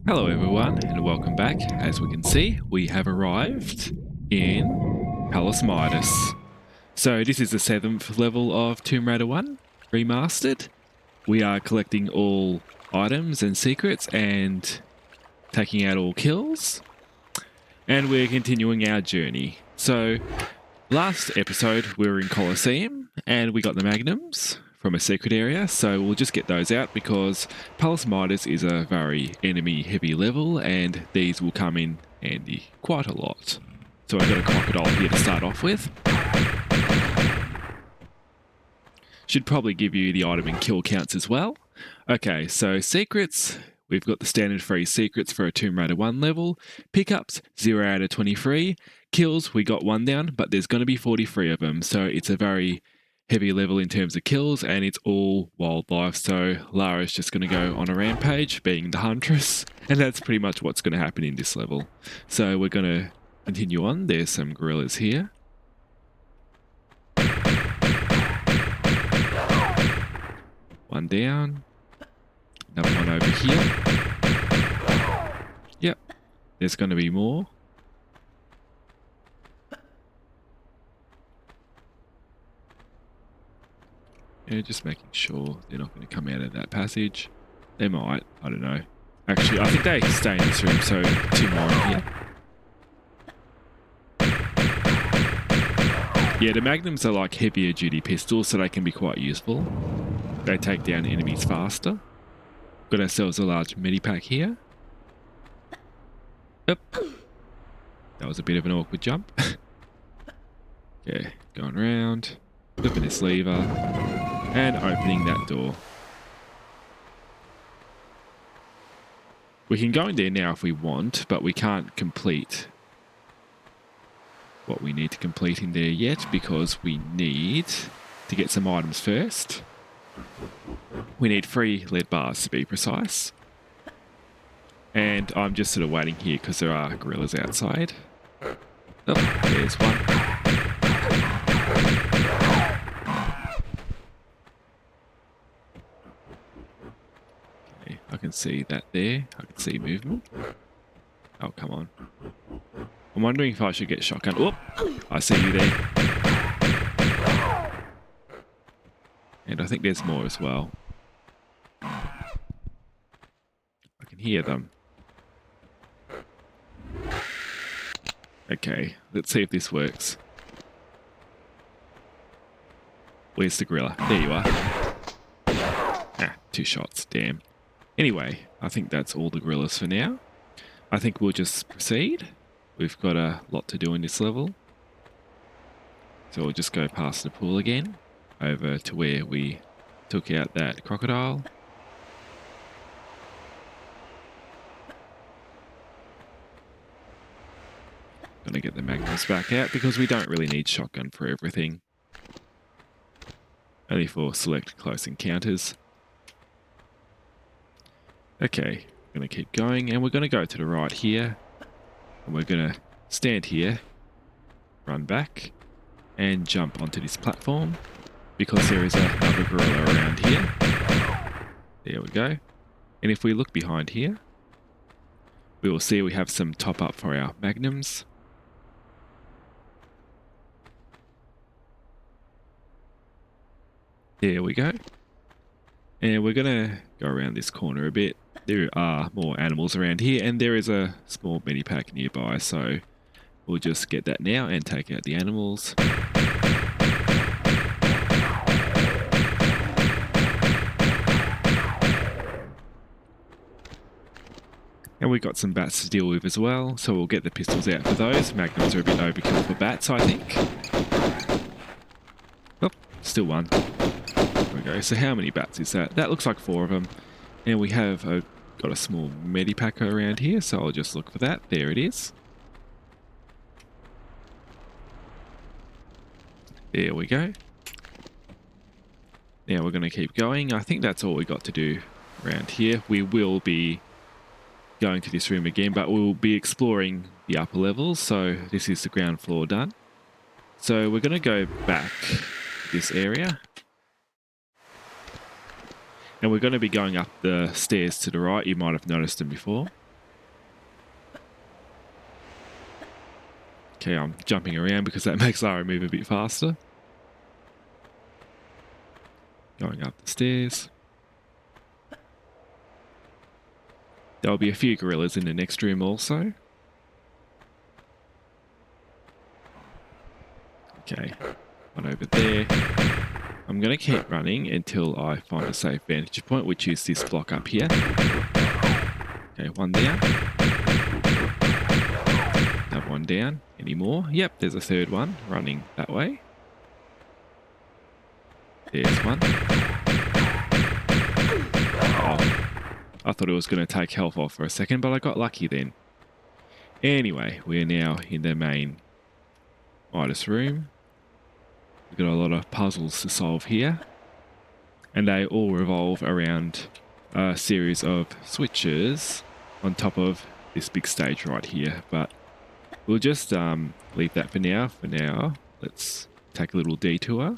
Hello everyone and welcome back. As we can see, we have arrived in Palace Midas. So this is the 7th level of Tomb Raider 1 Remastered. We are collecting all items and secrets and taking out all kills. And we're continuing our journey. So last episode we were in Colosseum and we got the magnums from a secret area, so we'll just get those out because Palace Midas is a very enemy heavy level and these will come in handy quite a lot. So I've got a crocodile here to start off with. Should probably give you the item and kill counts as well. Okay, so secrets. We've got the standard free secrets for a Tomb Raider 1 level. Pickups, 0 out of 23. Kills, we got 1 down, but there's going to be 43 of them, so it's a very heavy level in terms of kills, and it's all wildlife, so Lara's just going to go on a rampage, being the huntress, and that's pretty much what's going to happen in this level. So we're going to continue on. There's some gorillas here. One down. Another one over here. Yep, there's going to be more. Yeah, just making sure they're not going to come out of that passage. They might, I don't know. Actually, I think they stay in this room, so 2 more in here. Yeah, the magnums are like heavier duty pistols, so they can be quite useful. They take down enemies faster. Got ourselves a large medipack here. Yep. That was a bit of an awkward jump. Okay, going around, flipping this lever, and opening that door. We can go in there now if we want, but we can't complete what we need to complete in there yet because we need to get some items first. We need 3 lead bars to be precise. And I'm just sort of waiting here because there are gorillas outside. Oh, there's one. Okay, I can see that there. I can see movement. Oh, come on. I'm wondering if I should get shotgun. Oh, I see you there. And I think there's more as well. I can hear them. Okay, let's see if this works. Where's the gorilla? There you are. Ah, 2 shots, damn. Anyway, I think that's all the gorillas for now. I think we'll just proceed. We've got a lot to do in this level. So we'll just go past the pool again, over to where we took out that crocodile. Gonna get the magnums back out because we don't really need shotgun for everything. Only for select close encounters. Okay, gonna keep going and we're gonna go to the right here. And we're gonna stand here, run back, and jump onto this platform because there is another gorilla around here. There we go. And if we look behind here, we will see we have some top up for our magnums. There we go. And we're gonna go around this corner a bit. There are more animals around here and there is a small medipack nearby, so we'll just get that now and take out the animals. And we've got some bats to deal with as well, so we'll get the pistols out for those. Magnums are a bit overkill for bats, I think. Oh, still one. There we go. So how many bats is that? That looks like 4 of them. And we have got a small medipack around here, so I'll just look for that. There it is. There we go. Now we're going to keep going. I think that's all we got to do around here. We will be going to this room again, but we'll be exploring the upper levels, so this is the ground floor done. So we're going to go back this area. And we're going to be going up the stairs to the right. You might have noticed them before. Okay, I'm jumping around because that makes Lara move a bit faster. Going up the stairs. There'll be a few gorillas in the next room also. Okay, one over there. I'm going to keep running until I find a safe vantage point, which is this block up here. Okay, one down. Another one down. Any more? Yep, there's a third one running that way. There's one. Oh, I thought it was going to take health off for a second, but I got lucky then. Anyway, we're now in the main Midas room. We've got a lot of puzzles to solve here. And they all revolve around a series of switches on top of this big stage right here. But we'll just leave that for now. For now, let's take a little detour.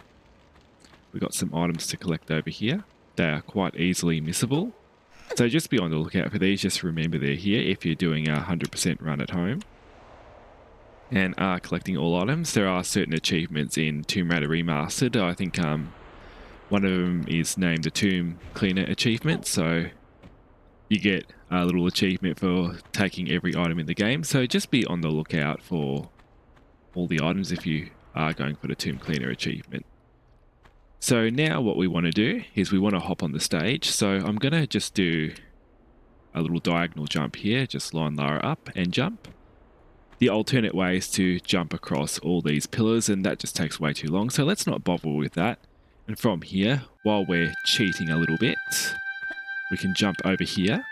We've got some items to collect over here. They are quite easily missable. So just be on the lookout for these. Just remember they're here if you're doing a 100% run at home. And are collecting all items. There are certain achievements in Tomb Raider Remastered. I think one of them is named the Tomb Cleaner achievement. So you get a little achievement for taking every item in the game. So just be on the lookout for all the items if you are going for the Tomb Cleaner achievement. So now what we want to do is we want to hop on the stage. So I'm going to just do a little diagonal jump here. Just line Lara up and jump. The alternate way is to jump across all these pillars, and that just takes way too long. So let's not bother with that. And from here, while we're cheating a little bit, we can jump over here.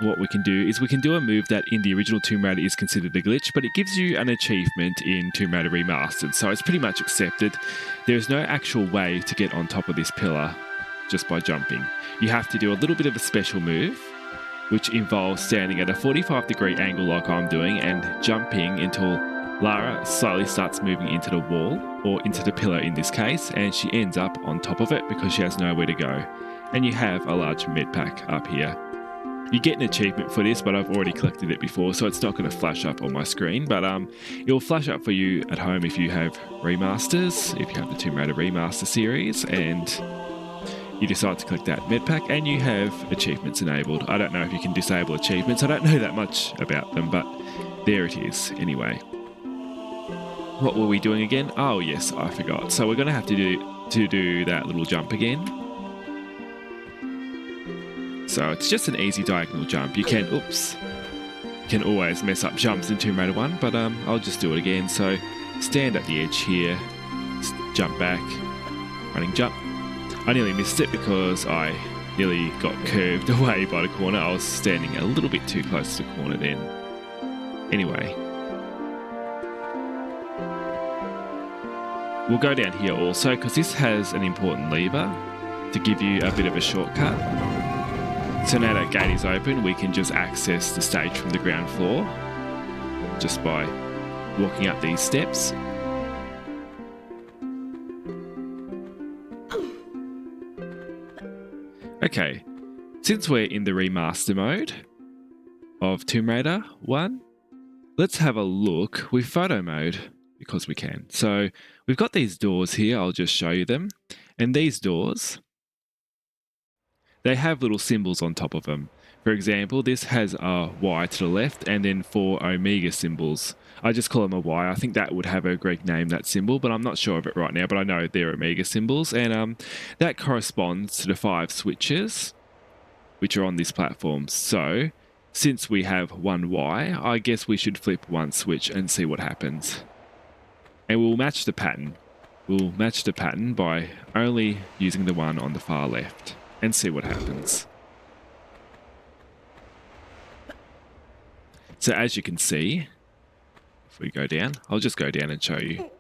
And what we can do is we can do a move that in the original Tomb Raider is considered a glitch, but it gives you an achievement in Tomb Raider Remastered. So it's pretty much accepted. There's no actual way to get on top of this pillar just by jumping. You have to do a little bit of a special move, which involves standing at a 45-degree angle like I'm doing and jumping until Lara slowly starts moving into the wall, or into the pillar in this case, and she ends up on top of it because she has nowhere to go. And you have a large med pack up here. You get an achievement for this, but I've already collected it before, so it's not going to flash up on my screen, but it'll flash up for you at home if you have remasters, if you have the Tomb Raider Remaster series, and you decide to collect that med pack, and you have achievements enabled. I don't know if you can disable achievements. I don't know that much about them, but there it is anyway. What were we doing again? Oh yes, I forgot. So we're going to have to do that little jump again. So it's just an easy diagonal jump. You can always mess up jumps in Tomb Raider 1, but I'll just do it again. So stand at the edge here, jump back, running jump. I nearly missed it because I nearly got curved away by the corner. I was standing a little bit too close to the corner then. Anyway. We'll go down here also because this has an important lever to give you a bit of a shortcut. So now that gate is open, we can just access the stage from the ground floor just by walking up these steps. Okay, since we're in the remaster mode of Tomb Raider 1, let's have a look with photo mode because we can. So we've got these doors here, I'll just show you them. And these doors, they have little symbols on top of them. For example, this has a Y to the left and then 4 Omega symbols. I just call them a Y. I think that would have a Greek name, that symbol, but I'm not sure of it right now, but I know they're Omega symbols. And that corresponds to the 5 switches, which are on this platform. So since we have one Y, I guess we should flip one switch and see what happens. And we'll match the pattern. We'll match the pattern by only using the one on the far left and see what happens. So as you can see, if we go down, I'll just go down and show you.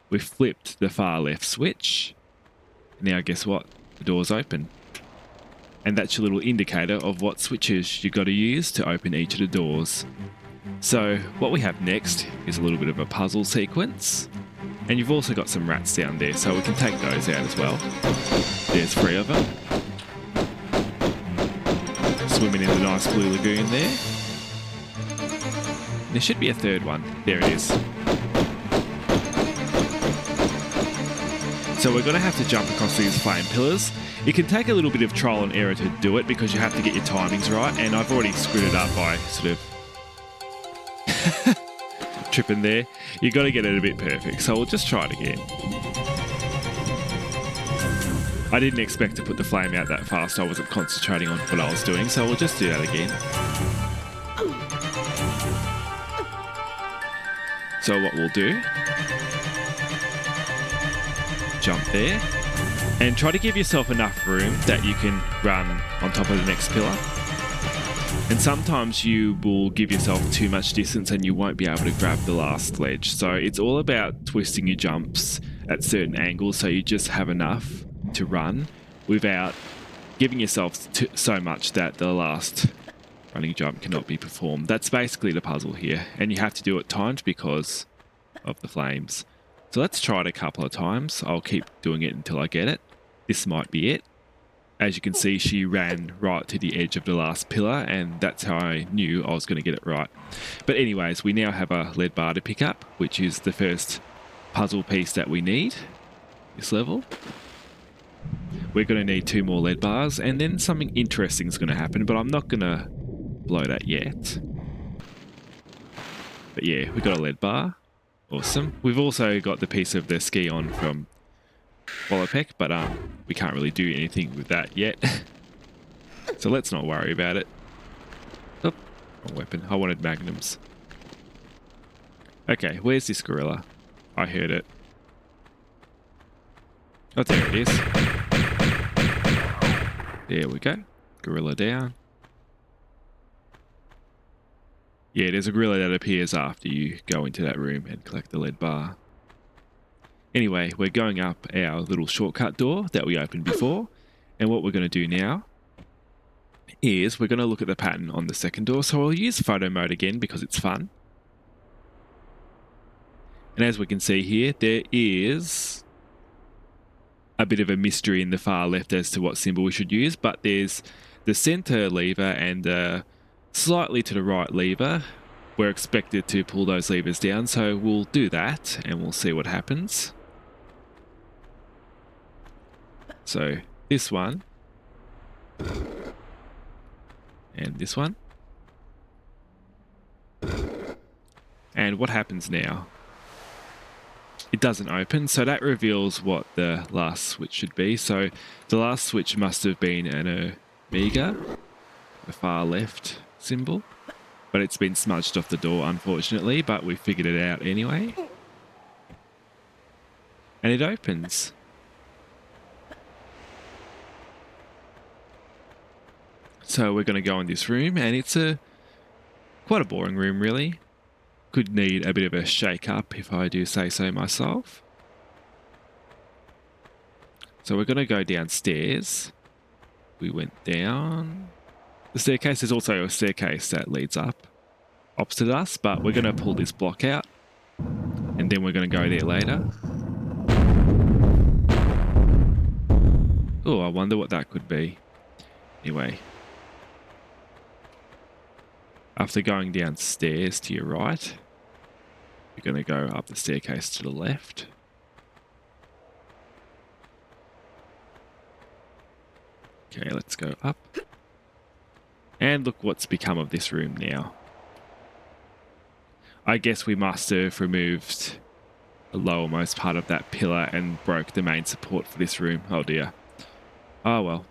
We've flipped the far left switch. Now guess what? The door's open. And that's your little indicator of what switches you've got to use to open each of the doors. So what we have next is a little bit of a puzzle sequence. And you've also got some rats down there, so we can take those out as well. There's 3 of them. Swimming in the nice blue lagoon there. There should be a third one. There it is. So we're going to have to jump across these flame pillars. It can take a little bit of trial and error to do it because you have to get your timings right, and I've already screwed it up by sort of tripping there. You've got to get it a bit perfect, so we'll just try it again. I didn't expect to put the flame out that fast. I wasn't concentrating on what I was doing, so we'll just do that again. So what we'll do, jump there, and try to give yourself enough room that you can run on top of the next pillar. And sometimes you will give yourself too much distance and you won't be able to grab the last ledge. So it's all about twisting your jumps at certain angles so you just have enough to run without giving yourself so much that the last running jump cannot be performed. That's basically the puzzle here, and you have to do it timed because of the flames. So let's try it a couple of times. I'll keep doing it until I get it. This might be it. As you can see, she ran right to the edge of the last pillar, and that's how I knew I was going to get it right. But anyways, we now have a lead bar to pick up, which is the first puzzle piece that we need this level. We're going to need 2 more lead bars, and then something interesting is going to happen, but I'm not going to blow that yet. But yeah, we got a lead bar. Awesome. We've also got the piece of the ski on from Wallopek, but we can't really do anything with that yet. So let's not worry about it. Oh, wrong weapon. I wanted magnums. Okay, where's this gorilla? I heard it. Oh, there it is. There we go. Gorilla down. Yeah, there's a gorilla that appears after you go into that room and collect the lead bar. Anyway, we're going up our little shortcut door that we opened before. And what we're going to do now is we're going to look at the pattern on the second door. So I'll use photo mode again because it's fun. And as we can see here, there is a bit of a mystery in the far left as to what symbol we should use. But there's the center lever and the slightly to the right lever. We're expected to pull those levers down, so we'll do that and we'll see what happens. So this one and this one. And what happens now? It doesn't open, so that reveals what the last switch should be. So the last switch must have been an Omega, the far left symbol, but it's been smudged off the door unfortunately, but we figured it out anyway. And it opens. So we're going to go in this room, and it's quite a boring room really. Could need a bit of a shake up if I do say so myself. So we're going to go downstairs. We went down the staircase. There's also a staircase that leads up opposite us, but we're going to pull this block out and then we're going to go there later. Oh, I wonder what that could be. Anyway, after going downstairs to your right, you're going to go up the staircase to the left. Okay, let's go up. And look what's become of this room now. I guess we must have removed the lowermost part of that pillar and broke the main support for this room. Oh dear. Oh well,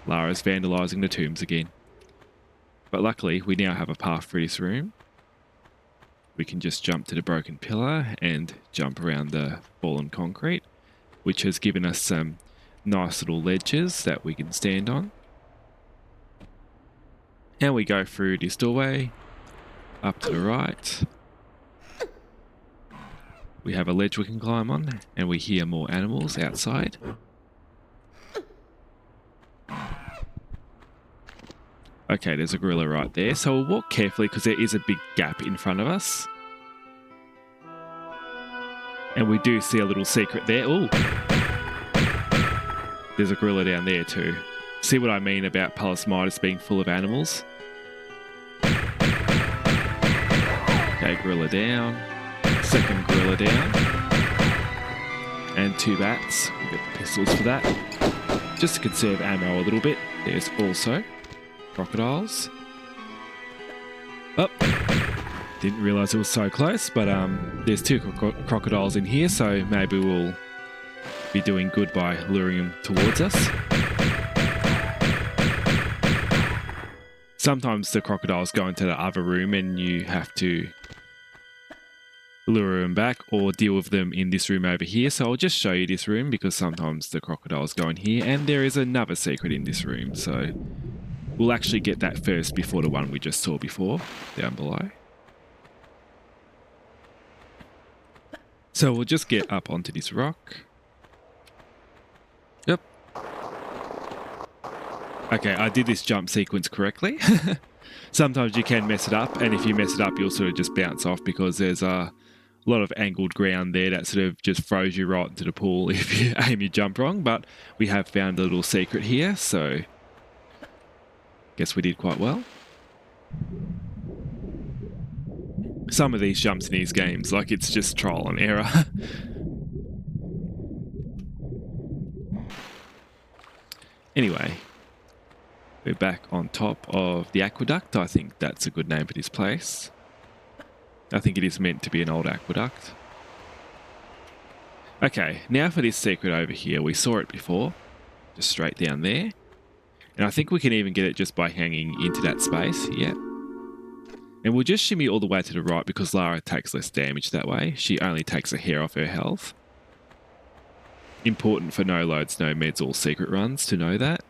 Lara's vandalising the tombs again. But luckily, we now have a path through this room. We can just jump to the broken pillar and jump around the fallen concrete, which has given us some nice little ledges that we can stand on. And we go through this doorway, up to the right. We have a ledge we can climb on, and we hear more animals outside. Okay, there's a gorilla right there, so we'll walk carefully because there is a big gap in front of us. And we do see a little secret there. Ooh! There's a gorilla down there too. See what I mean about Palace Midas being full of animals? Okay, gorilla down. Second gorilla down. And 2 bats. We'll get the pistols for that. Just to conserve ammo a little bit. There's also crocodiles. Oh, didn't realise it was so close, but there's 2 crocodiles in here, so maybe we'll be doing good by luring them towards us. Sometimes the crocodiles go into the other room and you have to lure them back or deal with them in this room over here. So I'll just show you this room because sometimes the crocodiles go in here, and there is another secret in this room. So we'll actually get that first before the one we just saw before down below. So we'll just get up onto this rock. Yep. Okay, I did this jump sequence correctly. Sometimes you can mess it up, and if you mess it up, you'll sort of just bounce off because there's a lot of angled ground there that sort of just throws you right into the pool if you aim your jump wrong. But we have found a little secret here, so guess we did quite well. Some of these jumps in these games, like it's just trial and error. Anyway, we're back on top of the aqueduct. I think that's a good name for this place. I think it is meant to be an old aqueduct. Okay, now for this secret over here. We saw it before, just straight down there. And I think we can even get it just by hanging into that space. Yeah. And we'll just shimmy all the way to the right because Lara takes less damage that way. She only takes a hair off her health. Important for no loads, no meds, all secret runs to know that.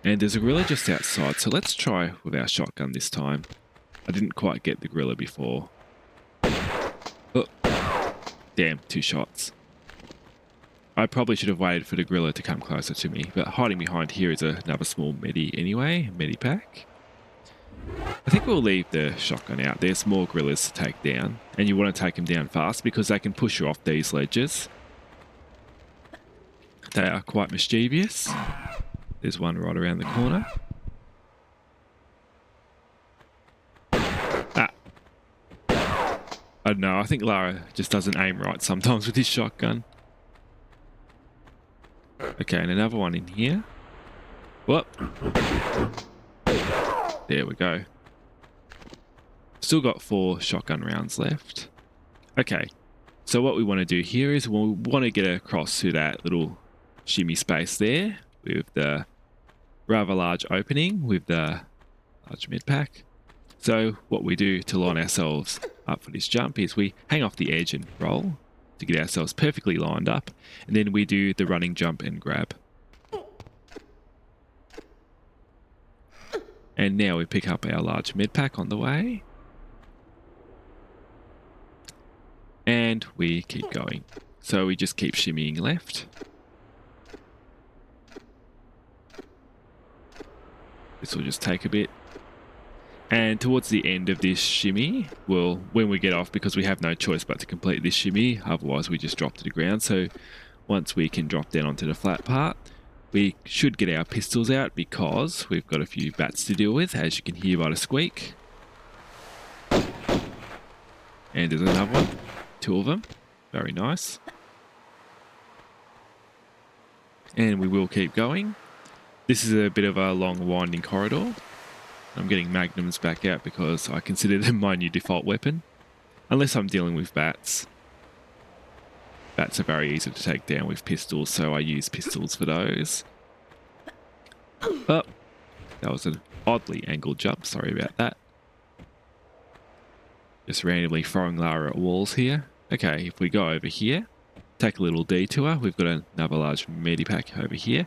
And there's a gorilla just outside, so let's try with our shotgun this time. I didn't quite get the gorilla before. Oh, damn, 2 shots. I probably should have waited for the gorilla to come closer to me, but hiding behind here is another small medi anyway, medipack. I think we'll leave the shotgun out. There's more gorillas to take down, and you want to take them down fast because they can push you off these ledges. They are quite mischievous. There's one right around the corner. Ah. I don't know, I think Lara just doesn't aim right sometimes with his shotgun. Okay, and another one in here. Whoop. There we go. Still got 4 shotgun rounds left. Okay, so what we want to do here is we'll want to get across to that little shimmy space there with the rather large opening with the large med pack. So what we do to line ourselves up for this jump is we hang off the edge and roll to get ourselves perfectly lined up, and then we do the running jump and grab. And now we pick up our large med pack on the way. And we keep going. So we just keep shimmying left. This will just take a bit. And towards the end of this shimmy, well, when we get off, because we have no choice but to complete this shimmy, otherwise we just drop to the ground. So once we can drop down onto the flat part, we should get our pistols out because we've got a few bats to deal with, as you can hear by the squeak. And there's another one. 2 of them. Very nice. And we will keep going. This is a bit of a long winding corridor. I'm getting magnums back out because I consider them my new default weapon. Unless I'm dealing with bats. Bats are very easy to take down with pistols, so I use pistols for those. Oh, that was an oddly angled jump, sorry about that. Just randomly throwing Lara at walls here. Okay, if we go over here, take a little detour, we've got another large medipack over here.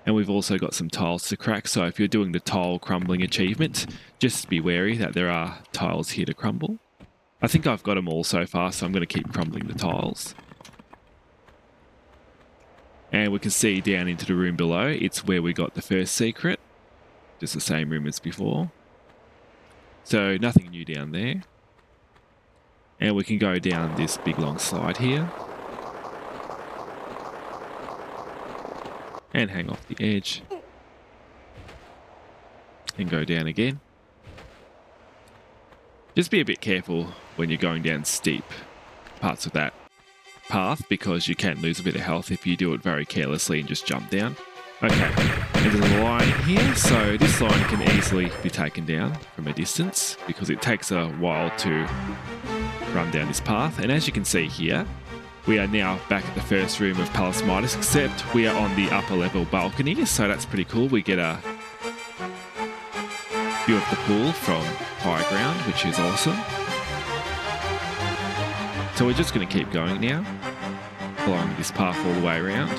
And we've also got some tiles to crack, so if you're doing the tile crumbling achievement, just be wary that there are tiles here to crumble. I think I've got them all so far, so I'm going to keep crumbling the tiles. And we can see down into the room below, it's where we got the first secret. Just the same room as before. So nothing new down there. And we can go down this big long slide here. And hang off the edge. And go down again. Just be a bit careful when you're going down steep parts of that path because you can lose a bit of health if you do it very carelessly and just jump down. Okay, and there's a line here, so this line can easily be taken down from a distance because it takes a while to run down this path. And as you can see here, we are now back at the first room of Palace Midas, except we are on the upper level balcony, so that's pretty cool. We get a view of the pool from high ground, which is awesome. So we're just going to keep going now, following this path all the way around.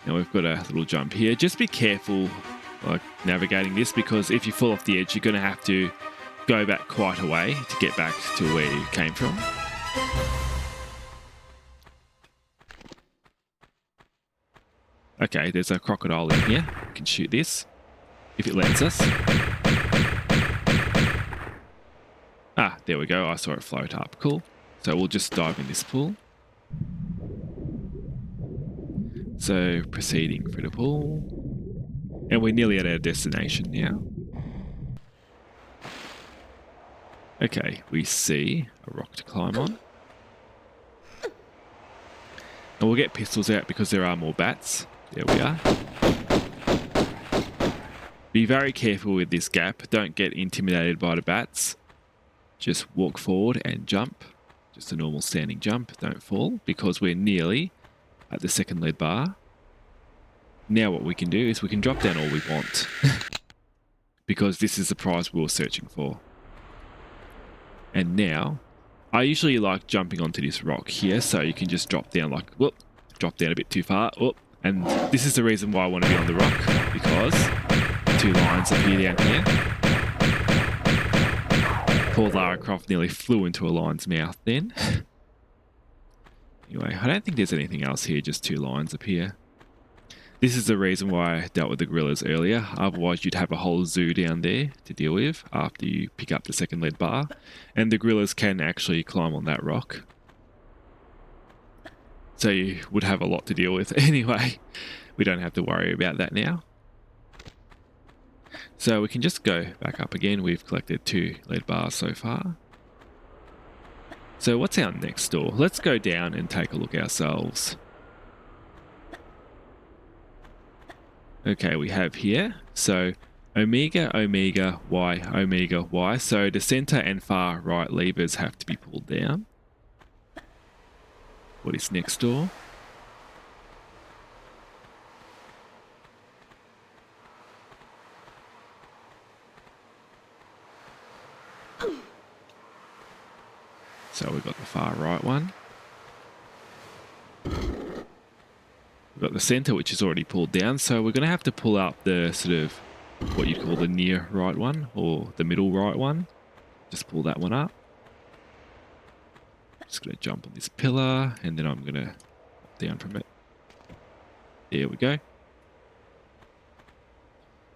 Now we've got a little jump here. Just be careful like navigating this because if you fall off the edge, you're going to have to go back quite a way to get back to where you came from. Okay, there's a crocodile in here. We can shoot this if it lets us. Ah, there we go. I saw it float up. Cool. So we'll just dive in this pool. So proceeding through the pool. And we're nearly at our destination now. Okay, we see a rock to climb on. And we'll get pistols out because there are more bats. There we are. Be very careful with this gap. Don't get intimidated by the bats. Just walk forward and jump. Just a normal standing jump. Don't fall because we're nearly at the second lead bar. Now what we can do is we can drop down all we want. Because this is the prize we were searching for. And now, I usually like jumping onto this rock here so you can just drop down like, whoop, drop down a bit too far, whoop. And this is the reason why I want to be on the rock, because two lines appear down here. Poor Lara Croft nearly flew into a lion's mouth then. Anyway, I don't think there's anything else here, just two lines appear. This is the reason why I dealt with the gorillas earlier, otherwise you'd have a whole zoo down there to deal with after you pick up the second lead bar. And the gorillas can actually climb on that rock. So you would have a lot to deal with. Anyway, we don't have to worry about that now. So we can just go back up again. We've collected 2 lead bars so far. So what's our next door? Let's go down and take a look ourselves. Okay, we have here. So omega, omega, y, omega, y. So the center and far right levers have to be pulled down. What is next door? So we've got the far right one. We've got the center, which is already pulled down. So we're going to have to pull up the sort of what you'd call the near right one or the middle right one. Just pull that one up. Just going to jump on this pillar and then I'm going to hop down from it. There we go.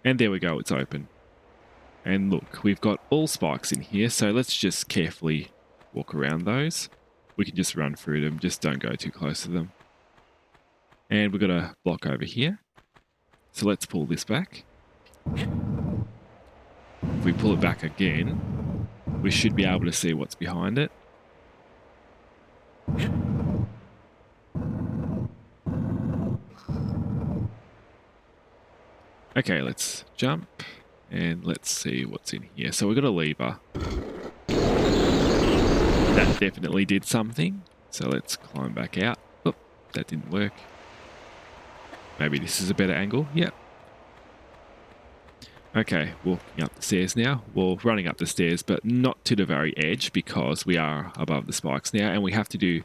And there we go, it's open. And look, we've got all spikes in here, so let's just carefully walk around those. We can just run through them, just don't go too close to them. And we've got a block over here. So let's pull this back. If we pull it back again, we should be able to see what's behind it. Okay, let's jump and let's see what's in here. So we've got a lever. That definitely did something. So let's climb back out. Oop, that didn't work. Maybe this is a better angle. Yep. Okay, walking up the stairs now. Well, running up the stairs, but not to the very edge because we are above the spikes now and we have to do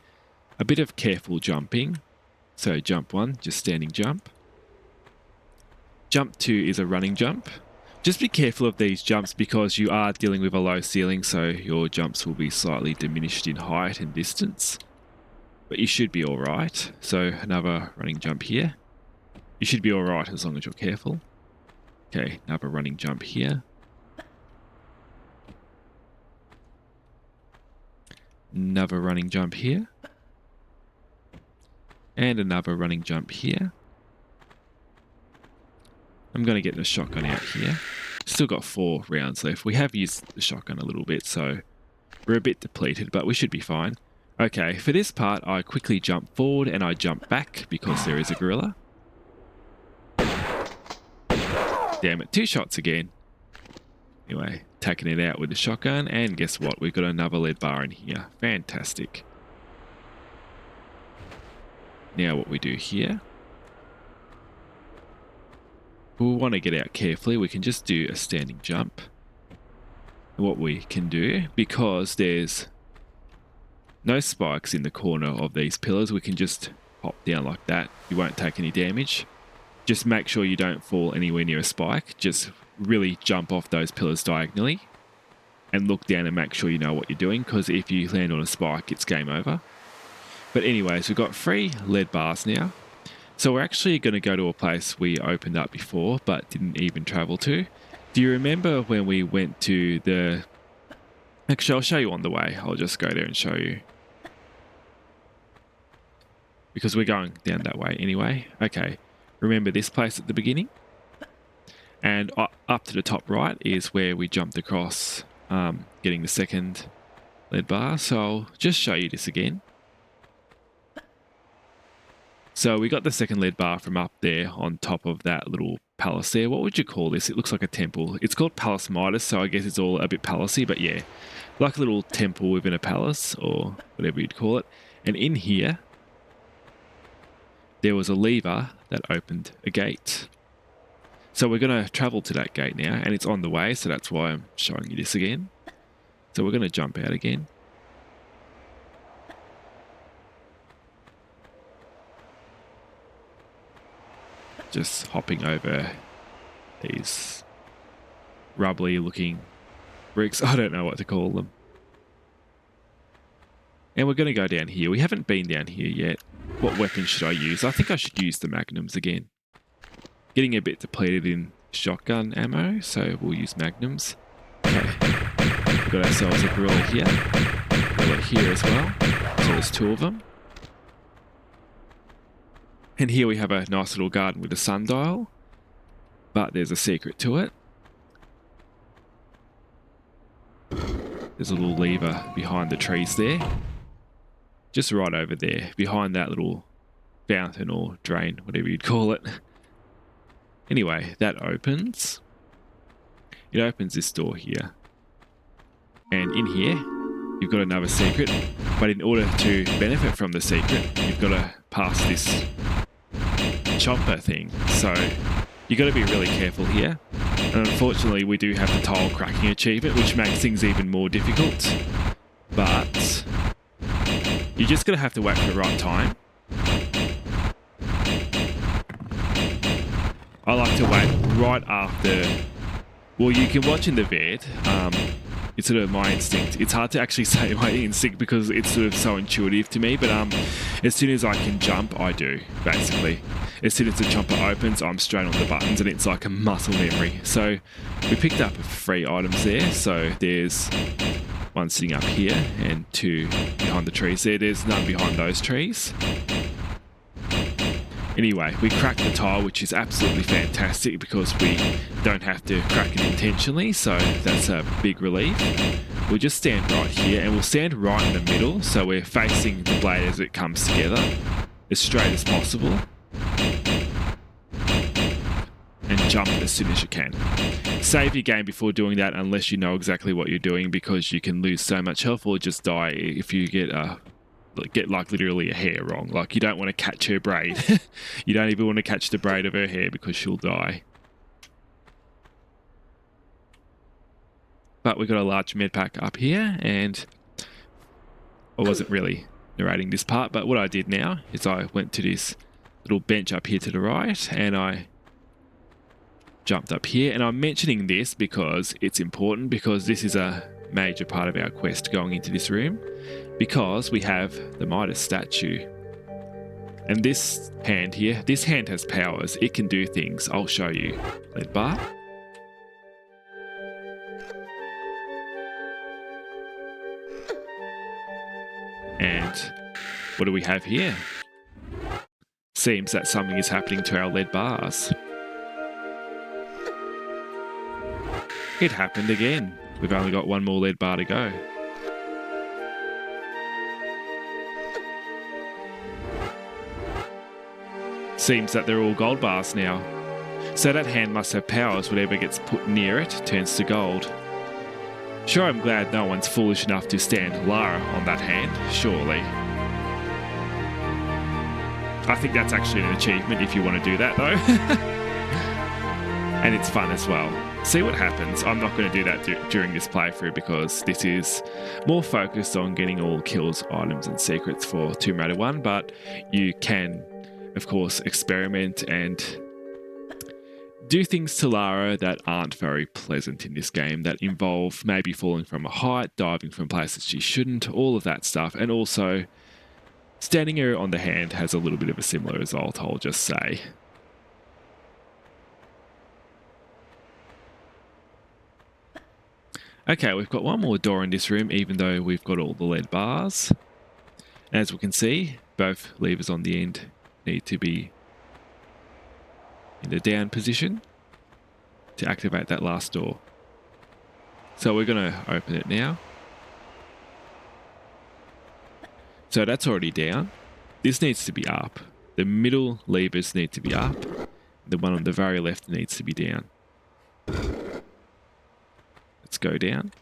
a bit of careful jumping. So jump 1, just standing jump. Jump 2 is a running jump. Just be careful of these jumps because you are dealing with a low ceiling, so your jumps will be slightly diminished in height and distance. But you should be alright. So another running jump here. You should be alright as long as you're careful. Okay, another running jump here. Another running jump here. And another running jump here. I'm going to get the shotgun out here. Still got 4 rounds left. We have used the shotgun a little bit, so we're a bit depleted, but we should be fine. Okay, for this part, I quickly jump forward and I jump back because there is a gorilla. Damn it, 2 shots again. Anyway, tacking it out with the shotgun, and guess what? We've got another lead bar in here. Fantastic. Now what we do here, we'll want to get out carefully. We can just do a standing jump. And what we can do, because there's no spikes in the corner of these pillars, we can just hop down like that. You won't take any damage. Just make sure you don't fall anywhere near a spike. Just really jump off those pillars diagonally and look down and make sure you know what you're doing, because if you land on a spike, it's game over. But anyways, we've got 3 lead bars now. So we're actually going to go to a place we opened up before but didn't even travel to. Do you remember when we went to the... Actually, I'll show you on the way. I'll just go there and show you. Because we're going down that way anyway. Okay, remember this place at the beginning? And up to the top right is where we jumped across, getting the second lead bar. So I'll just show you this again. So we got the second lead bar from up there on top of that little palace there. What would you call this? It looks like a temple. It's called Palace Midas, so I guess it's all a bit palacey, but yeah. Like a little temple within a palace, or whatever you'd call it. And in here, there was a lever that opened a gate. So we're going to travel to that gate now, and it's on the way, so that's why I'm showing you this again. So we're going to jump out again. Just hopping over these rubbly looking bricks. I don't know what to call them. And we're going to go down here. We haven't been down here yet. What weapon should I use? I think I should use the magnums again. Getting a bit depleted in shotgun ammo, so we'll use magnums. Okay. We've got ourselves a gorilla here. Gorilla here as well. So there's 2 of them. And here we have a nice little garden with a sundial, but there's a secret to it. There's a little lever behind the trees there. Just right over there, behind that little fountain or drain, whatever you'd call it. Anyway, that opens. It opens this door here. And in here, you've got another secret, but in order to benefit from the secret, you've got to pass this chopper thing, so you got to be really careful here. And unfortunately, we do have the tile cracking achievement, which makes things even more difficult. But you're just going to have to wait for the right time. I like to wait right after... Well, you can watch in the vid. It's sort of my instinct. It's hard to actually say my instinct because it's sort of so intuitive to me, but as soon as I can jump, I do, basically. As soon as the chopper opens, I'm straight on the buttons and it's like a muscle memory. So we picked up 3 items there. So there's 1 sitting up here and 2 behind the trees there. There's none behind those trees. Anyway, we cracked the tile, which is absolutely fantastic because we don't have to crack it intentionally, so that's a big relief. We'll just stand right here, and we'll stand right in the middle, so we're facing the blade as it comes together, as straight as possible. And jump as soon as you can. Save your game before doing that unless you know exactly what you're doing, because you can lose so much health or just die if you get like literally a hair wrong. Like, you don't want to catch her braid. You don't even want to catch the braid of her hair because she'll die. But we've got a large med pack up here, and I wasn't really narrating this part, but what I did now is I went to this little bench up here to the right, and I jumped up here. And I'm mentioning this because it's important, because this is a major part of our quest going into this room, because we have the Midas statue. And this hand here, this hand has powers. It can do things. I'll show you. Lead bar. And what do we have here? Seems that something is happening to our lead bars. It happened again. We've only got one more lead bar to go. Seems that they're all gold bars now. So that hand must have powers. Whatever gets put near it turns to gold. Sure, I'm glad no one's foolish enough to stand Lara on that hand, surely. I think that's actually an achievement if you want to do that, though. And it's fun as well. See what happens. I'm not going to do that during this playthrough because this is more focused on getting all kills, items and secrets for Tomb Raider 1, but you can, of course, experiment and do things to Lara that aren't very pleasant in this game, that involve maybe falling from a height, diving from places she shouldn't, all of that stuff. And also, standing her on the hand has a little bit of a similar result, I'll just say. Okay, we've got one more door in this room, even though we've got all the lead bars. As we can see, both levers on the end need to be in the down position to activate that last door. So we're going to open it now. So that's already down. This needs to be up. The middle levers need to be up. The one on the very left needs to be down. Let's go down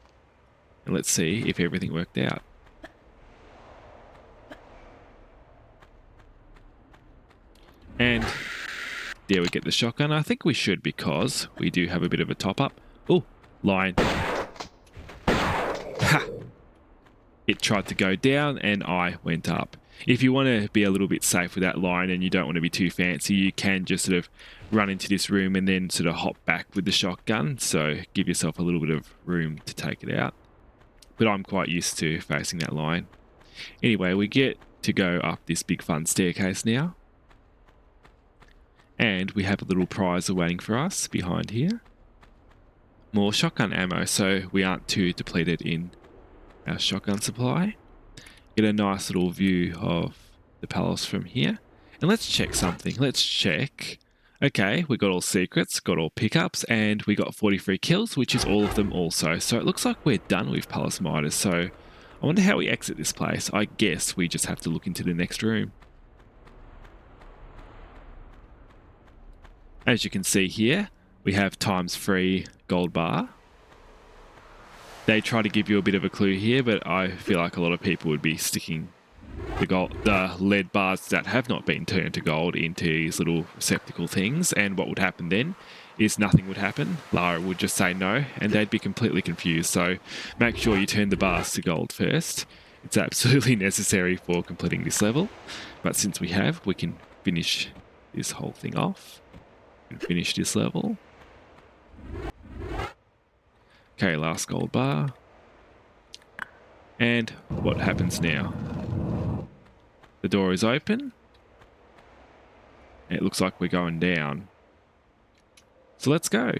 and let's see if everything worked out. And there we get the shotgun. I think we should because we do have a bit of a top up. Oh, line. Ha! It tried to go down and I went up. If you want to be a little bit safe with that line and you don't want to be too fancy, you can just sort of run into this room and then sort of hop back with the shotgun. So give yourself a little bit of room to take it out. But I'm quite used to facing that line. Anyway, we get to go up this big fun staircase now. And we have a little prize awaiting for us behind here. More shotgun ammo, so we aren't too depleted in our shotgun supply. Get a nice little view of the palace from here. And let's check something. Let's check. Okay, we got all secrets, got all pickups, and we got 43 kills, which is all of them also. So it looks like we're done with Palace Midas. So I wonder how we exit this place. I guess we just have to look into the next room. As you can see here, we have ×3 gold bar. They try to give you a bit of a clue here, but I feel like a lot of people would be sticking the lead bars that have not been turned to gold into these little receptacle things, and what would happen then is nothing would happen. Lara would just say no, and they'd be completely confused. So make sure you turn the bars to gold first. It's absolutely necessary for completing this level, but since we have, we can finish this whole thing off and finish this level. Okay, last gold bar. And what happens now? The door is open. It looks like we're going down. So let's go.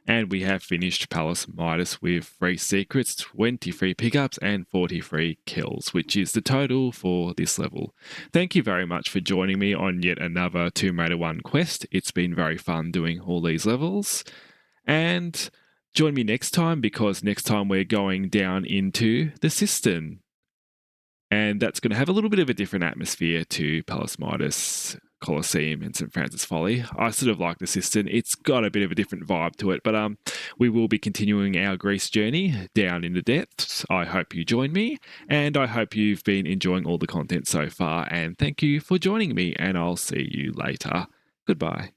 And we have finished Palace Midas with 3 secrets, 23 pickups, and 43 kills, which is the total for this level. Thank you very much for joining me on yet another Tomb Raider 1 quest. It's been very fun doing all these levels. And join me next time, because next time we're going down into the cistern. And that's going to have a little bit of a different atmosphere to Palace Midas, Colosseum and St. Francis Folly. I sort of like the cistern. It's got a bit of a different vibe to it, but we will be continuing our Greece journey down in the depths. I hope you join me, and I hope you've been enjoying all the content so far, and thank you for joining me, and I'll see you later. Goodbye.